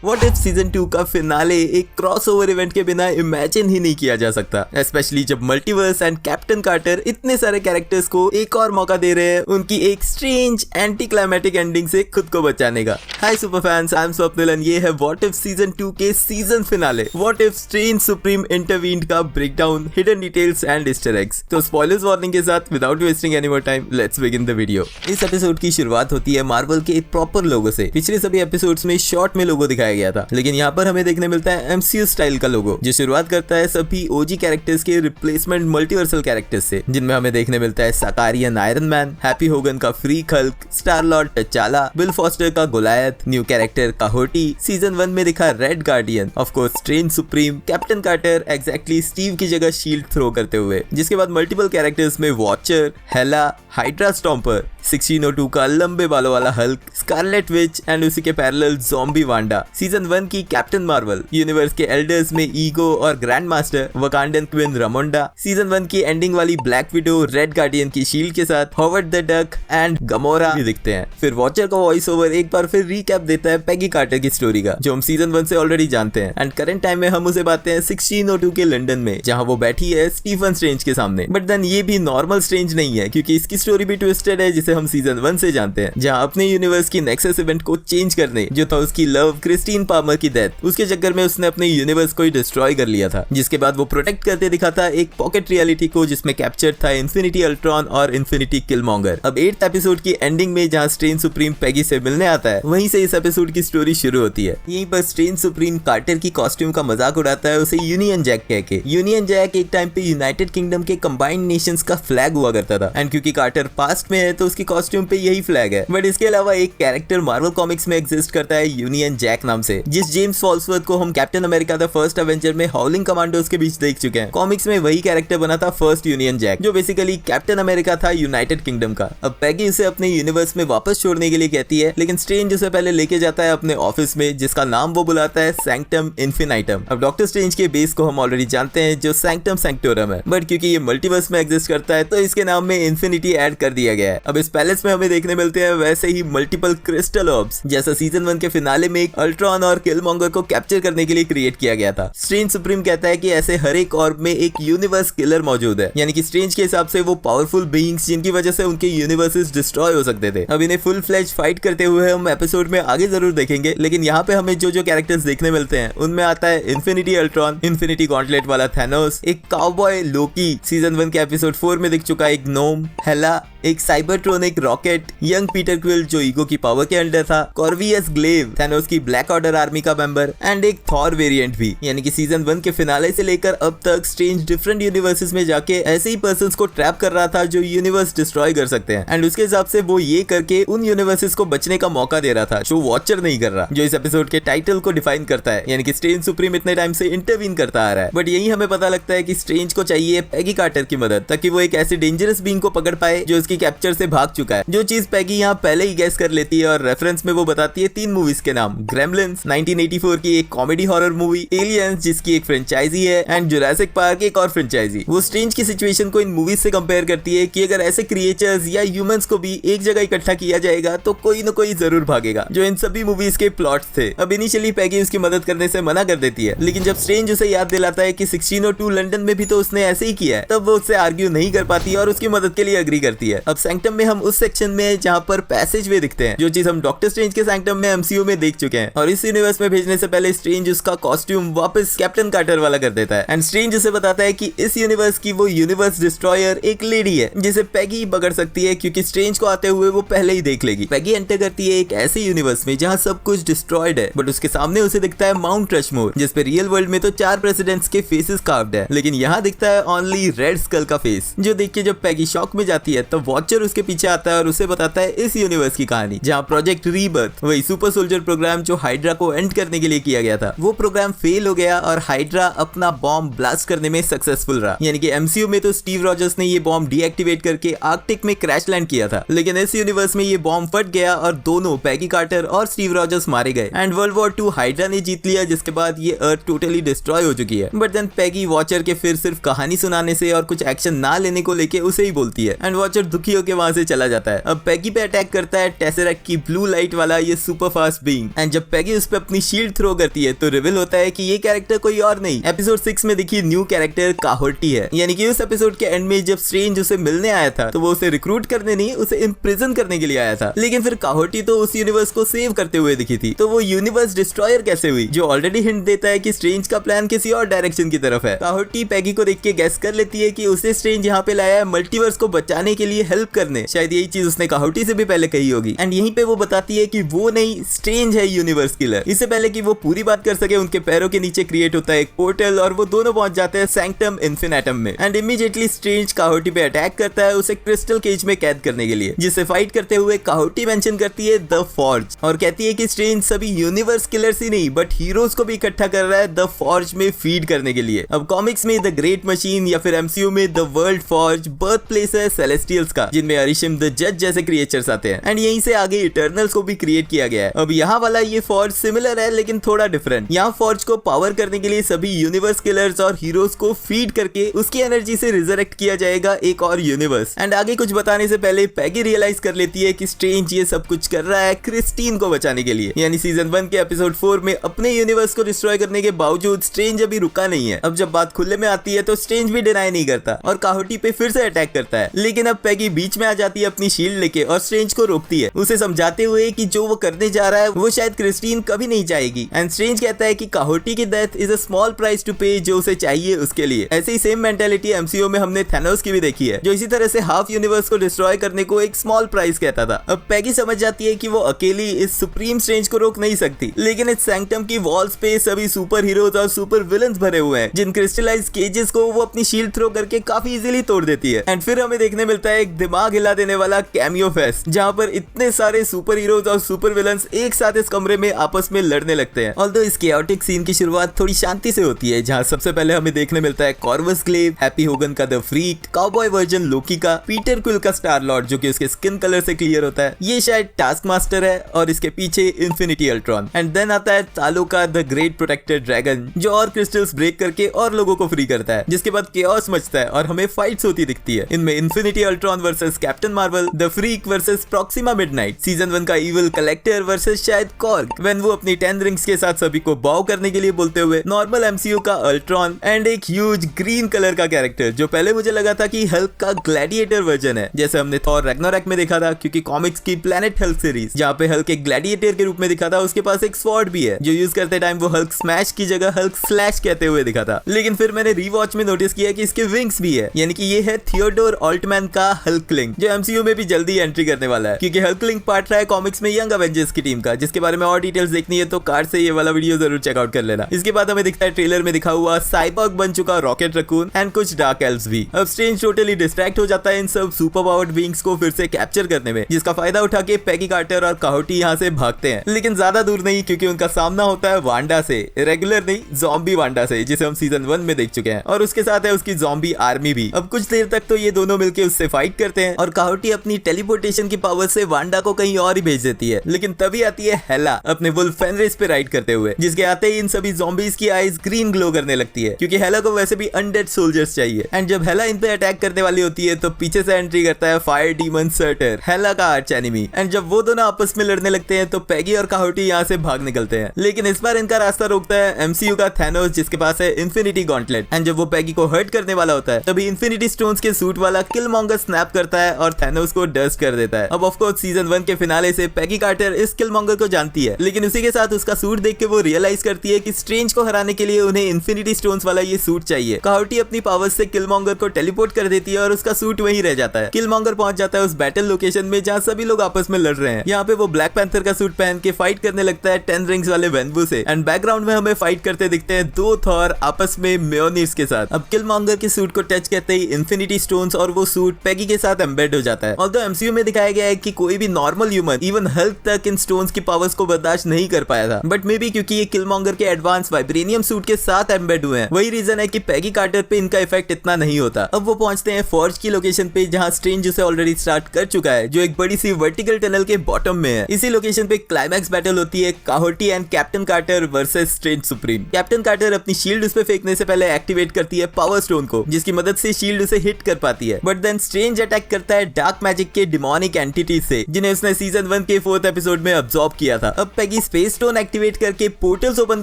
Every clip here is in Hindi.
व्हाट इफ सीजन 2 का फिनाले एक क्रॉसओवर इवेंट के बिना इमेजिन ही नहीं किया जा सकता, स्पेशली जब मल्टीवर्स एंड कैप्टन कार्टर इतने सारे कैरेक्टर्स को एक और मौका दे रहे हैं उनकी एक स्ट्रेंज एंटी क्लाइमेटिक एंडिंग से खुद को बचाने का। Hi super fans, I am Swapnil and ये है व्हाट इफ सीजन 2 के season finale. What If Strange Supreme intervened का breakdown, hidden details and Easter eggs. तो स्पॉयलर्स वार्निंग के साथ without wasting any more time, let's begin the video. इस एपिसोड की शुरुआत होती है मार्वल के प्रॉपर लोगो से। पिछले सभी एपिसोड्स में शॉर्ट में लोगो दिखाया गया था, लेकिन यहाँ पर हमें देखने मिलता है एमसीयू स्टाइल का लोगो, जो शुरुआत करता है सभी ओजी कैरेक्टर्स के रिप्लेसमेंट मल्टीवर्सल कैरेक्टर्स से, जिनमें हमें देखने मिलता है Sakaarian Iron Man, Happy Hogan का freak Hulk, Star Lord T'Challa, Bill Foster का Goliath, new character Kahhori, season 1 में दिखा Red Guardian, of course Strange Supreme, Captain Carter exactly Steve की जगह शील्ड थ्रो करते हुए, जिसके बाद मल्टीपल कैरेक्टर्स में वॉचर, हेला, हाइड्रा स्टॉम्पर, 1602 का लंबे बालों वाला हल्क, स्कारलेट विच एंड उसी के पैरेलल ज़ॉम्बी वांडा, सीजन 1 की कैप्टन मार्वल, यूनिवर्स के एल्डर्स में ईगो और Grandmaster, Wakandan queen Ramonda, season 1 की एंडिंग वाली ब्लैक विडो रेड गार्डियन की शील्ड के साथ Howard the Duck and Gamora भी दिखते हैं। फिर वॉचर का वॉइस ओवर एक बार फिर रिकैप देता है पेगी कार्टर की स्टोरी का, जो हम सीजन 1 से ऑलरेडी जानते हैं, एंड करंट टाइम में हम उसे पाते हैं 1602 के लंदन में, जहां वो बैठी है स्टीफन स्ट्रेंज के सामने। बट देन ये भी नॉर्मल स्ट्रेंज नहीं है, क्योंकि इसकी स्टोरी भी ट्विस्टेड है, जिसे हम सीजन 1 से जानते हैं, जहां अपने यूनिवर्स की नेक्सस इवेंट को चेंज करने, जो था उसकी लव क्रिस्टीन पामर की डेथ, उसके चक्कर में उसने अपने यूनिवर्स को ही डिस्ट्रॉय कर लिया था, जिसके बाद वो प्रोटेक्ट करते दिखाता एक पॉकेट रियलिटी को, जिसमें कैप्चर था इन्फिनिटी अल्ट्रॉन और इन्फिनिटी किलमॉन्गर। अब 8th एपिसोड की एंडिंग में जहां स्ट्रेंज सुप्रीम पेगी से मिलने आता है, वहीं से इस एपिसोड की स्टोरी शुरू होती है। यहीं पर स्ट्रेंज सुप्रीम कार्टर की कॉस्ट्यूम का मजाक उड़ाता है, उसे यूनियन जैक कह के। यूनियन जैक एक टाइम पे यूनाइटेड किंगडम के कंबाइंड नेशंस का फ्लैग हुआ करता था, एंड क्योंकि कार्टर पास्ट में है तो उसकी कॉस्ट्यूम पे यही फ्लैग है। बट इसके अलावा एक कैरेक्टर मार्वल कॉमिक्स में एग्जिस्ट करता है यूनियन जैक नाम से, जिस जेम्स फॉल्सवर्थ को हम captain America the first Avenger में हाउलिंग कमांडोज के बीच देख चुके हैं। कॉमिक्स में वही कैरेक्टर बना था फर्स्ट यूनियन जैक, जो बेसिकली कैप्टन अमेरिका था यूनाइटेड किंगडम का। अब पेगी उसे अपने यूनिवर्स में वापस छोड़ने के लिए कहती है, लेकिन स्ट्रेंज उसे पहले लेके जाता है अपने ऑफिस में, जिसका नाम वो बुलाता है सैंक्टम इन्फिनाइटम। अब डॉक्टर स्ट्रेंज के बेस को हम ऑलरेडी जानते हैं, जो सैंक्टम सैंक्टोरम है, बट क्योंकि ये मल्टीवर्स में एग्जिस्ट करता है तो इसके नाम में इन्फिनिटी ऐड कर दिया गया है। अब इस पैलेस में हमें देखने मिलते हैं वैसे ही मल्टीपल क्रिस्टल ऑर्ब्स, जैसा सीजन 1 के फिनाले में एक अल्ट्रॉन और किलमॉन्गर को कैप्चर करने के लिए क्रिएट किया गया था। स्ट्रेंज सुप्रीम कहता है कि ऐसे हर एक ऑर्ब में एक यूनिवर्स किलर मौजूद है, यानी कि स्ट्रेंज के हिसाब से वो पावरफुल बीइंग्स जिनकी वजह से उनके यूनिवर्सेस डिस्ट्रॉय हो सकते थे। अब इन्हें फुल फ्लेज फाइट करते हुए हम एपिसोड में आगे जरूर देखेंगे, लेकिन यहाँ पे हमें जो कैरेक्टर्स देखने मिलते हैं उनमें आता है इन्फिनिटी अल्ट्रॉन, इन्फिनिटी गॉन्टलेट वाला थैनोस, एक काउबॉय लोकी, सीजन 1 के एपिसोड 4 में दिख चुका एक ग्नोम, हेला, एक साइबरट्रोनिक रॉकेट, यंग पीटर क्विल जो ईगो की पावर के अंडर था, कॉर्वियस ग्लेव, थैनोस की ब्लैक ऑर्डर आर्मी का मेंबर, एंड एक थॉर वेरिएंट भी। यानी कि सीजन 1 के फिनाले से लेकर अब तक स्ट्रेंज डिफरेंट यूनिवर्सेस में जाके ऐसे ही पर्सन्स को ट्रैप कर रहा था जो यूनिवर्स डिस्ट्रॉय कर सकते हैं, एंड उसके हिसाब से वो ये करके उन यूनिवर्सेस को बचने का मौका दे रहा था, जो वॉचर नहीं कर रहा, जो इस एपिसोड के टाइटल को डिफाइन करता है। यानी कि स्ट्रेंज सुप्रीम इतने टाइम से इंटरवीन करता आ रहा है, बट यही हमें पता लगता है कि स्ट्रेंज को चाहिए पेगी कार्टर की मदद, ताकि वो एक ऐसे डेंजरस बीइंग को पकड़ पाए जो उसकी कैप्चर से भाग चुका है। जो चीज पेगी यहाँ पहले ही गैस कर लेती है, और रेफरेंस में वो बताती है 3 मूवीज के नाम, ग्रेमलिन्स 1984 की एक कॉमेडी हॉरर मूवी, एलियंस जिसकी एक फ्रेंचाइजी है, एंड जुरासिक पार्क एक और फ्रेंचाइजी। वो स्ट्रेंज की सिचुएशन को इन मूवीज से कंपेयर करती है कि अगर ऐसे क्रिएचर्स या ह्यूमंस को भी एक जगह इकट्ठा किया जाएगा तो कोई न कोई जरूर भागेगा, जो इन सभी मूवीज के प्लॉट्स थे। अब इनिशियली पेगी उसकी मदद करने से मना कर देती है, लेकिन जब स्ट्रेंज उसे याद दिलाता है कि 1602 लंदन में भी तो उसने ऐसे ही किया है, तब वो उससे आर्ग्यू नहीं कर पाती और उसकी मदद के लिए अग्री करती है। अब सैंक्टम में हम उस सेक्शन में जहाँ पर पैसेज वे दिखते हैं, जो चीज हम डॉक्टर स्ट्रेंज के सैंक्टम में एमसीयू में देख चुके हैं, और इस यूनिवर्स में भेजने से पहले स्ट्रेंज उसका कॉस्ट्यूम वापस कैप्टन कार्टर वाला कर देता है, एंड स्ट्रेंज उसे बताता है कि इस यूनिवर्स की वो यूनिवर्स डिस्ट्रॉयर एक लेडी है, जिसे पेगी पकड़ सकती है, क्योंकि स्ट्रेंज को आते हुए वो पहले ही देख लेगी। पेगी एंटर करती है एक ऐसे यूनिवर्स में जहाँ सब कुछ डिस्ट्रॉयड है, बट उसके सामने उसे दिखता है माउंट रशमोर, जिसपे रियल वर्ल्ड में तो 4 प्रेसिडेंट्स के फेसेस कार्व्ड है, लेकिन यहाँ दिखता है ओनली रेड स्कल का फेस, जो देख के जब पेगी शॉक में जाती है तो वॉचर उसके पीछे आता है और उसे बताता है इस यूनिवर्स की कहानी, जहाँ प्रोजेक्ट रीबर्थ, वही सुपर सोल्जर प्रोग्राम जो हाइड्रा को एंड करने के लिए किया गया था, वो प्रोग्राम फेल हो गया और हाइड्रा अपना बॉम्ब ब्लास्ट करने में सक्सेसफुल रहा। यानी कि एमसीयू में तो स्टीव रॉजर्स ने ये बॉम्ब डीएक्टिवेट करके आर्कटिक में क्रैश लैंड किया था, लेकिन इस यूनिवर्स में ये बॉम्ब फट गया और दोनों पेगी कार्टर और स्टीव रॉजर्स मारे गए, एंड वर्ल्ड वॉर 2 हाइड्रा ने जीत लिया, जिसके बाद ये अर्थ टोटली डिस्ट्रॉय हो चुकी है। बट देन पेगी वॉचर के फिर सिर्फ कहानी सुनाने से और कुछ एक्शन ना लेने को लेके उसे ही बोलती है, एंड वॉचर दुखी होकर वहां से चला जाता है। अब पैगी पे अटैक करता है टेसरेक्ट की ब्लू लाइट वाला ये सुपर फास्ट बीइंग, एंड जब पैगी उस पे अपनी शील्ड थ्रो करती है तो रिवील होता है कि ये कैरेक्टर कोई और नहीं, एपिसोड 6 में दिखी न्यू कैरेक्टर काहोटी है। यानी कि उस एपिसोड के एंड में जब स्ट्रेंज उसे मिलने आया था तो वो उसे रिक्रूट करने नहीं, उसे इम्प्रिजन करने के लिए आया था। लेकिन फिर काहोटी तो उस यूनिवर्स को सेव करते हुए दिखी थी, तो वो यूनिवर्स डिस्ट्रॉयर कैसे हुई, जो ऑलरेडी हिंट देता है कि स्ट्रेंज का प्लान किसी और डायरेक्शन की तरफ है। काहोटी पैगी को देख के गैस कर लेती है कि उसे स्ट्रेंज यहाँ पे लाया है मल्टीवर्स को बचाने के लिए, हेल्प करने। शायद यही चीज उसने काहोटी से भी पहले कही होगी, एंड यहीं पे वो बताती है कि वो नहीं, स्ट्रेंज है यूनिवर्स किलर। इससे पहले कि वो पूरी बात कर सके उनके पैरों के नीचे क्रिएट होता है एक पोर्टल और वो दोनों पहुंच जाते हैं सैंक्टम इन्फिनेटम में, एंड इमीडिएटली स्ट्रेंज काहोटी पे अटैक करता है उसे क्रिस्टल केज में कैद करने के लिए, जिससे फाइट करते हुए काहोटी मेंशन करती है द फॉर्ज और कहती है कि स्ट्रेंज सभी यूनिवर्स किलर्स ही नहीं बट हीरोज को भी इकट्ठा कर रहा है द फॉर्ज में फीड करने के लिए। अब कॉमिक्स में द ग्रेट मशीन या फिर एमसीयू में the world forge birth place है सेलेस्टियल्स का, जिनमें अरिशिम द जज जैसे क्रिएचर्स आते हैं, एंड यहीं से आगे इटर्नल्स को भी क्रिएट किया गया है। अब यहाँ वाला ये फॉर्ज सिमिलर है लेकिन थोड़ा डिफरेंट। यहाँ फॉर्ज को पावर करने के लिए सभी यूनिवर्स किलर्स और हीरोज को फीड करके उसकी एनर्जी से रिजरेक्ट किया जाएगा एक और यूनिवर्स। एंड आगे कुछ बताने से पहले पैगी रियलाइज कर लेती है कि स्ट्रेंज ये सब कुछ कर रहा है क्रिस्टीन को बचाने के लिए। यानी सीजन 1 के एपिसोड 4 में अपने यूनिवर्स को डिस्ट्रॉय करने के बावजूद स्ट्रेंज अभी रुका नहीं है। अब जब बात खुले में आती है तो स्ट्रेंज भी डिनाई नहीं करता और काहोटी पे फिर से अटैक करता है, लेकिन अब पैगी बीच में आ जाती है अपनी शील्ड लेके और स्ट्रेंज को रोकती है, उसे समझाते हुए कि जो वो करने जा रहा है वो शायद क्रिस्टीन कभी नहीं चाहेगी। एंड स्ट्रेंज कहता है कि काहोटी की death is a small price to pay, जो उसे चाहिए उसके लिए। ऐसे ही सेम मेंटालिटी एमसीयू में हमने थैनोस की भी देखी है, जो इसी तरह से हाफ यूनिवर्स को डिस्ट्रॉय करने को एक स्मॉल प्राइस कहता था। अब पैगी समझ जाती है कि वो अकेली इस सुप्रीम स्ट्रेंज को रोक नहीं सकती, लेकिन इस सैंक्टम की वॉल्स पे सभी सुपर हीरोज और सुपर विलन्स भरे हुए हैं, जिन क्रिस्टलाइज केजेस को वो अपनी शील्ड थ्रो करके काफी इजीली तोड़ देती है। एंड फिर हमें देखने मिलता है एक दिमाग हिला देने वाला कैमियो फेस्ट, जहां पर इतने सारे सुपर हीरोज और सुपर विलन्स एक साथ इस कमरे में आपस में लड़ने लगते हैं। ऑल्दो इस केओटिक सीन की शुरुआत थोड़ी शांति से होती है, जहां सबसे पहले हमें देखने मिलता है कॉर्वस ग्लेव, हैप्पी होगन का द फ्रीक, काउबॉय वर्जन लोकी का, पीटर क्विल का स्टार लॉर्ड जो कि उसके स्किन कलर से क्लियर होता है, ये शायद टास्क मास्टर है, और इसके पीछे इन्फिनिटी अल्ट्रॉन। एंड देन आता है तालो का द ग्रेट प्रोटेक्टर ड्रैगन, जो और क्रिस्टल्स ब्रेक करके और लोगों को फ्री करता है, जिसके बाद केओस मचता है और हमें फाइट्स होती दिखती है। इनमें infinity Ultron versus captain Marvel, the freak versus Proxima midnight, season 1 का इविल कलेक्टर वर्सेस शायद कॉर्ग व्हेन वो अपनी 10 रिंग्स के साथ सभी को बाव करने के लिए बोलते हुए, नॉर्मल एमसीयू का अल्ट्रॉन, एंड एक ह्यूज ग्रीन कलर का कैरेक्टर जो पहले मुझे लगा था कि हल्क का ग्लैडिएटर वर्जन है, जैसे हमने थॉर रैग्नारोक में देखा था, क्योंकि कॉमिक्स की प्लैनेट हल्क सीरीज जहाँ पे हल्क एक ग्लैडिएटर के रूप में दिखा था, उसके पास एक स्वॉर्ड भी है जो यूज करते टाइम वो हल्क स्मैश की जगह हल्क स्लैश कहते हुए दिखा था। लेकिन फिर मैंने रीवॉच में नोटिस किया कि इसके विंग्स भी है, यानी कि ये है थियोडोर ऑल्टमैन का हल्कलिंग, जो एमसीयू में भी जल्दी एंट्री करने वाला है, क्योंकि हल्कलिंग पार्ट रहा है कॉमिक्स में यंग एवेंजर्स की टीम का, जिसके बारे में और डिटेल्स देखनी है तो कार्ड से ये वाला वीडियो जरूर चेकआउट कर लेना। इसके बाद हमें दिखता है ट्रेलर में दिखा हुआ साइबॉर्ग बन चुका रॉकेट रकून एंड कुछ डार्क एल्व्स भी। अब स्ट्रेंज टोटली डिस्ट्रैक्ट हो जाता है इन सब सुपर पावर्ड बीइंग्स को फिर से कैप्चर करने में, जिसका फायदा उठा के पैगी कार्टर और काहोटी यहाँ से भागते हैं, लेकिन ज्यादा दूर नहीं, क्योंकि उनका सामना होता है वांडा से, रेगुलर नहीं ज़ॉम्बी वांडा से, जिसे हम सीजन 1 में देख चुके हैं, और उसके साथ है उसकी ज़ॉम्बी आर्मी भी। अब कुछ देर तक तो ये दोनों मिलकर उससे फाइट करते हैं और काहोटी अपनी टेलीपोर्टेशन की पावर से वांडा को कहीं और ही भेज देती है, लेकिन तभी आती है हेला अपने वुल्फ फेनरिस पे राइड करते हुए, जिसके आते ही इन सभी ज़ॉम्बीज की आईज ग्रीन ग्लो करने लगती है, क्योंकि हेला को वैसे भी अनडेड सोल्जर्स चाहिए। एंड जब हेला इन पे अटैक करने वाली होती है तो पीछे से एंट्री करता है फायर डीमन सर्टर, हेला का आर्च एनिमी। एंड जब वो दोनों आपस में लड़ने लगते हैं तो पैगी और काहोटी यहाँ से भाग निकलते हैं, लेकिन इस बार इनका रास्ता रोकता है एमसीयू का थैनोस, जिसके पास है इन्फिनिटी गॉन्टलेट। एंड जब वो पैगी को हर्ट करने वाला होता है तभी इन्फिनिटी स्टोन्स के सूट वाला किलमॉन्गर स्नैप करता है और थैनोस को डस्ट कर देता है। अब ऑफ कोर्स सीजन 1 के फिनाले से पैगी कार्टर इस किलमॉन्गर को जानती है, लेकिन उसी के साथ उसका सूट देख के वो रियलाइज करती है कि स्ट्रेंज को हराने के लिए उन्हें इन्फिनिटी स्टोन्स वाला ये सूट चाहिए। काहोटी अपनी पावर्स से किलमॉन्गर को टेलीपोर्ट कर देती है और उसका सूट वहीं रह जाता है। किलमॉन्गर पहुंच जाता है उस बैटल लोकेशन में जहां सभी लोग आपस में लड़ रहे हैं। यहाँ पे वो ब्लैक पैंथर का सूट पहन के फाइट करने लगता है 10 रिंग्स वाले वेनवू से, एंड बैकग्राउंड में हमें फाइट करते दिखते हैं 2 थॉर आपस में म्योनिर्स के साथ। अब किलमॉन्गर के सूट को टच करते ही इन्फिनिटी स्टोन्स और वो सूट पैगी के साथ एम्बेड हो जाता है। ऑल्दो एमसीयू में दिखाया गया है कि कोई भी नॉर्मल ह्यूमन इवन हल्क तक इन स्टोन्स की पावर्स को बर्दाश्त नहीं कर पाया था, बट मे बी क्योंकि ये किलमॉन्गर के एडवांस वाइब्रेनियम सूट के साथ एम्बेड हुए हैं, वही रीजन है कि पैगी कार्टर पे इनका इफेक्ट इतना नहीं होता। अब वो पहुंचते हैं फॉर्ज की लोकेशन पे, जहां स्ट्रेंज उसे ऑलरेडी स्टार्ट कर चुका है, जो एक बड़ी सी वर्टिकल टनल के बॉटम में है। इसी लोकेशन पे क्लाइमैक्स बैटल होती है Kahhori and Captain Carter versus Strange Supreme. Captain Carter अपनी शील्ड उस पे फेंकने से पहले एक्टिवेट करती है पावर स्टोन को, जिसकी मदद से शील्ड उसे हिट कर पाती है, बट देन स्ट्रेंज अटैक करता है डार्क मैजिक के डिमोनिक एंटिटी से, जिन्हें उसने सीजन 1 के 4th एपिसोड में अब्सॉर्ब किया था। अब पैगी स्पेस स्टोन एक्टिवेट करके पोर्टल्स ओपन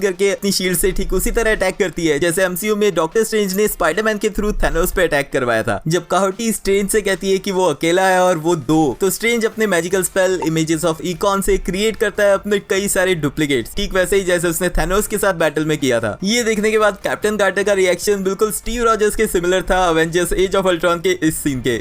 करके अपनी शील्ड से ठीक उसी तरह अटैक करती है जैसे एमसीयू में डॉक्टर स्ट्रेंज ने स्पाइडरमैन के थ्रू थैनोस पे अटैक करवाया था। जब काहोटी स्ट्रेंज से कहती है कि वो अकेला है और वो 2, तो स्ट्रेंज अपने magical spell images of icon से क्रिएट करता है अपने कई सारे डुप्लीकेट्स, ठीक वैसे ही जैसे उसने थैनोस के साथ बैटल में किया था। ये देखने के बाद कैप्टन कार्टर का रिएक्शन बिल्कुल स्टीव रॉजर्स के सिमिलर था अवेंजर्स एज ऑफ अल्ट्रॉन के इस सीन के।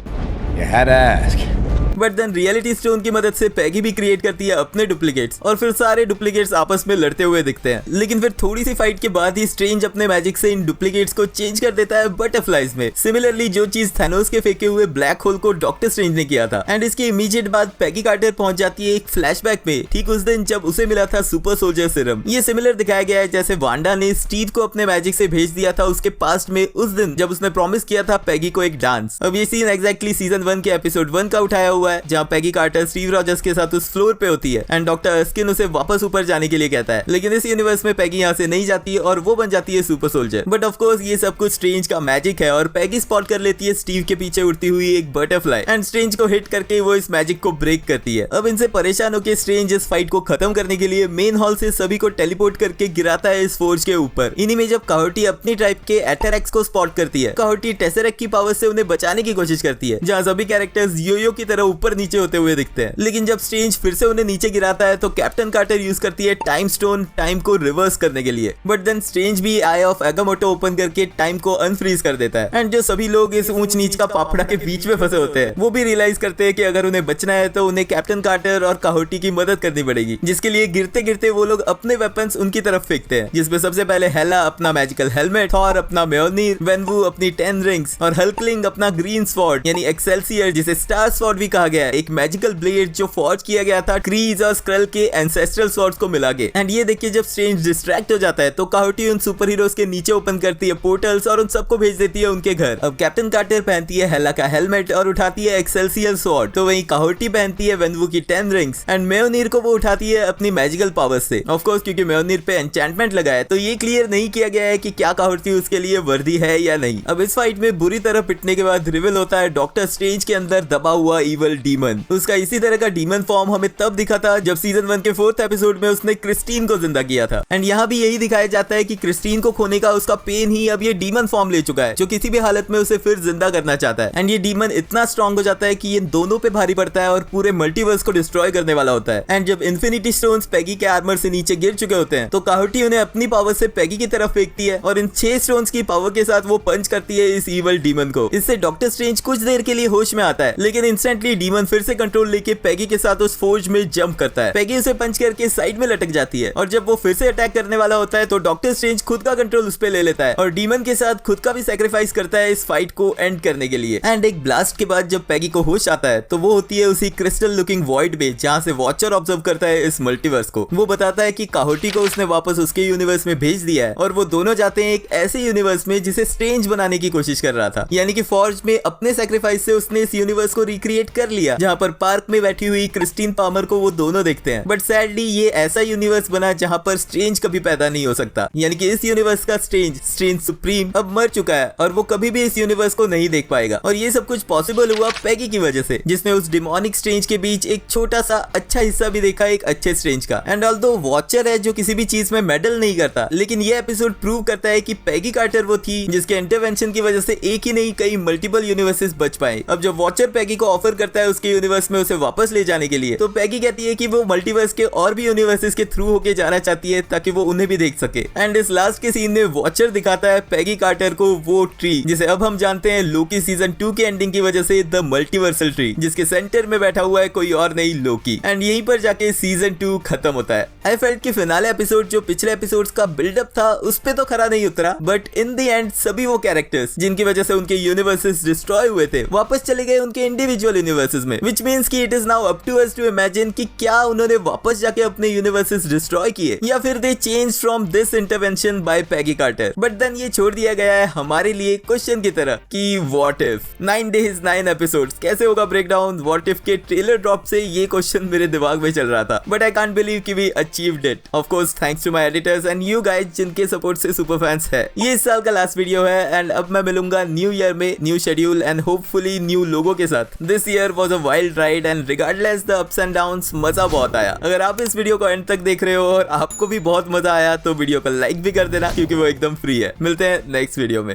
बट देन रियलिटी स्टोन की मदद से पैगी भी क्रिएट करती है अपने डुप्लीकेट्स और फिर सारे डुप्लीकेट्स आपस में लड़ते हुए दिखते हैं। लेकिन फिर थोड़ी सी फाइट के बाद ही स्ट्रेंज अपने मैजिक से इन डुप्लीकेट्स को चेंज कर देता है बटरफ्लाइज में। सिमिलरली जो चीज थैनोस के फेंके हुए ब्लैक होल को डॉक्टर स्ट्रेंज ने किया था। एंड इसके इमीडिएट बाद पैगी कार्टर पहुंच जाती है एक फ्लैशबैक में, ठीक उस दिन जब उसे मिला था सुपर सोल्जर सीरम। ये सिमिलर दिखाया गया है जैसे वांडा ने स्टीव को अपने मैजिक से भेज दिया था उसके पास्ट में उस दिन जब उसने प्रॉमिस किया था पैगी को एक डांस। अब ये सीन एग्जैक्टली सीजन 1 के एपिसोड 1 का उठाया हुआ है, जहाँ पैगी कार्टर स्टीव रॉजर्स के साथ उस फ्लोर पे होती है एंड डॉक्टर अस्किन उसे वापस ऊपर जाने के लिए कहता है। लेकिन इस यूनिवर्स में पैगी यहाँ से नहीं जाती है और वो बन जाती है super soldier. But of course ये सब कुछ स्ट्रेंज का मैजिक है और पैगी स्पॉट कर लेती है स्टीव के पीछे उड़ती हुई एक बटरफ्लाई एंड स्ट्रेंज को हिट करके वो इस मैजिक को ब्रेक करती है। अब इनसे परेशान होकर स्ट्रेंज इस फाइट को खत्म करने के लिए मेन हॉल से सभी को टेलीपोर्ट करके गिराता है इस फोर्ज के ऊपर। इन्हीं में जब काहोटी अपनी ट्राइब के एथेरेक्स को स्पॉट करती है, काहोटी टेसेरेक्ट की पावर से उन्हें बचाने की कोशिश करती है, जहाँ सभी कैरेक्टर्स योयो की तरह ऊपर नीचे होते हुए दिखते हैं। लेकिन जब स्ट्रेंज फिर से उन्हें नीचे गिराता है तो कैप्टन कार्टर यूज करती है टाइम स्टोन टाइम को रिवर्स करने के लिए। बट देन स्ट्रेंज भी आई ऑफ एगामोटो ओपन करके टाइम को अनफ्रीज कर देता है एंड जो सभी लोग इस ऊंच नीच का पापड़ा के बीच में फंसे होते हैं वो भी रियलाइज करते हैं कि अगर उन्हें बचना है तो उन्हें कैप्टन कार्टर और काहोटी की मदद करनी पड़ेगी, जिसके लिए गिरते गिरते वो लोग अपने वेपन्स उनकी तरफ फेंकते हैं, जिसमें सबसे पहले हेला अपना मैजिकल हेलमेट, थॉर अपना म्योलनीर, वेनवू अपनी 10 रिंग्स और हल्कलिंग अपना ग्रीन स्वॉर्ड यानी एक्सेल्सियर जिसे स्टार स्वॉर्ड भी कहा गया है, एक मैजिकल ब्लेड जो फॉर्ज किया गया था क्रीज और स्क्रल के एंसेस्ट्रल स्वॉर्ड्स को मिला के। एंड ये देखिए जब स्ट्रेंज डिस्ट्रैक्ट हो जाता है तो काहोटी उन सुपर हीरोज के नीचे ओपन करती है पोर्टल्स और उन सबको भेज देती है उनके घर। अब कैप्टन कार्टर पहनती है हेला का हेलमेट और उठाती है एक्सेल्सियर स्वॉर्ड, तो वहीं काहोटी पहनती है वेनवू की 10 रिंग्स एंड म्योलनीर को वो उठाती है अपनी मैजिकल पावर से। ऑफ कोर्स क्योंकि म्योलनीर पे एन्चेंटमेंट लगा है तो ये क्लियर नहीं किया गया है कि क्या काहोटी उसके लिए वर्दी है या नहीं। अब इस फाइट में बुरी तरह पिटने के बाद रिवील होता है डॉक्टर स्ट्रेंज के अंदर दबा हुआ इवल डीमन। उसका इसी तरह का डीमन फॉर्म हमें तब दिखा था जब सीजन 1 के 4th एपिसोड में उसने क्रिस्टीन को जिंदा किया था। एंड यहाँ भी यही दिखाया जाता है कि क्रिस्टीन को खोने का उसका पेन ही अब ये डीमन फॉर्म ले चुका है जो किसी भी हालत में उसे फिर जिंदा करना चाहता है। एंड ये डीमन इतना स्ट्रॉन्ग हो जाता है कि ये दोनों पे भारी पड़ता है और पूरे मल्टीवर्स को डिस्ट्रॉय करने वाला होता है। एंड जब इन्फिनिटी स्टोन्स पैगी के आर्मर से नीचे गिर चुके होते हैं तो काहोटी उन्हें अपनी पावर से पैगी की तरफ फेंकती है और इन 6 स्टोन्स की पावर के साथ वो पंच करती है इस इवल डीमन को। इससे डॉक्टर स्ट्रेंज कुछ देर के लिए होश में आता है लेकिन इंस्टेंटली डीमन फिर से कंट्रोल लेके पैगी के साथ उस फोर्ज में जंप करता है। पैगी उसे पंच करके साइड में लटक जाती है और जब वो फिर से अटैक करने वाला होता है तो डॉक्टर स्ट्रेंज खुद का कंट्रोल उस पे ले लेता है और डीमन के साथ खुद का भी सैक्रिफाइस करता है इस फाइट को एंड करने के लिए। एंड एक ब्लास्ट के बाद जब पैगी को होश आता है तो वो होती है उसी क्रिस्टल लुकिंग वॉइड में जहाँ से वॉचर ऑब्जर्व करता है इस मल्टीवर्स को। वो बताता है कि काहोटी को उसने वापस उसके यूनिवर्स में भेज दिया है और वो दोनों जाते हैं एक ऐसे यूनिवर्स में जिसे स्ट्रेंज बनाने की कोशिश कर रहा था, यानी कि फॉर्ज में अपने सैक्रिफाइस से उसने इस यूनिवर्स को रिक्रिएट कर लिया जहाँ पर पार्क में बैठी हुई क्रिस्टीन पामर को वो दोनों देखते हैं। बट सैडली ये ऐसा यूनिवर्स बना जहाँ पर स्ट्रेंज कभी पैदा नहीं हो सकता, यानी कि इस यूनिवर्स का स्ट्रेंज सुप्रीम अब मर चुका है और वो कभी भी इस यूनिवर्स को नहीं देख पाएगा। और ये सब कुछ पॉसिबल हुआ पैगी की वजह से, जिसने उस डिमोनिक स्ट्रेंज के बीच एक छोटा सा अच्छा हिस्सा भी देखा एक अच्छे स्ट्रेंज का। एंड ऑल्दो वॉचर है जो किसी भी चीज में मेडल नहीं करता, लेकिन ये एपिसोड प्रूव करता है कि पैगी कार्टर वो थी जिसके इंटरवेंशन की वजह से एक ही नहीं कई मल्टीपल यूनिवर्सेस बच पाए। अब जब वॉचर पैगी को ऑफर करता है उसके यूनिवर्स में उसे वापस ले जाने के लिए तो पैगी कहती है कि वो मल्टीवर्स के और भी यूनिवर्सेस के थ्रू होके जाना चाहती है ताकि वो उन्हें भी देख सके। एंड इस लास्ट के सीन में वॉचर दिखाता है पैगी कार्टर को वो ट्री जिसे अब हम जानते हैं लोकी सीजन 2 के एंडिंग की वजह से द मल्टीवर्सल ट्री, जिसके सेंटर में बैठा हुआ है कोई और नहीं लोकी। एंड यहीं पर जाके सीजन 2 खत्म होता है। आई फेल्ट कि फिनाले एपिसोड जो पिछले एपिसोड्स का बिल्डअप था उस पे तो खरा नहीं उतरा, बट इन द एंड सभी वो कैरेक्टर्स जिनकी वजह से उनके यूनिवर्सेस डिस्ट्रॉय हुए थे वापस चले गए उनके इंडिविजुअल यूनिवर्स यूनिवर्सेस में, विच मींस कि it is now up to us to imagine कि क्या उन्होंने वापस जाके अपने यूनिवर्सेस डिस्ट्रॉय किए या फिर they change from this intervention by Peggy Carter. But then ये छोड़ दिया गया है हमारे लिए क्वेश्चन की तरह कि व्हाट इफ 9 days 9 एपिसोड्स कैसे होगा ब्रेकडाउन। व्हाट इफ के ट्रेलर ड्रॉप से ये क्वेश्चन मेरे दिमाग में चल रहा था, बट आई कांट बिलीव कि we achieved it. Of course thanks to my editors and you guys जिनके सपोर्ट से सुपर फैंस है। ये इस साल का लास्ट वीडियो है एंड अब मैं मिलूंगा न्यू ईयर में new schedule and hopefully new लोगों के साथ। This year was a wild ride and regardless the ups and downs मजा बहुत आया। अगर आप इस वीडियो को एंड तक देख रहे हो और आपको भी बहुत मजा आया तो वीडियो को लाइक भी कर देना क्योंकि वो एकदम फ्री है। मिलते हैं नेक्स्ट वीडियो में।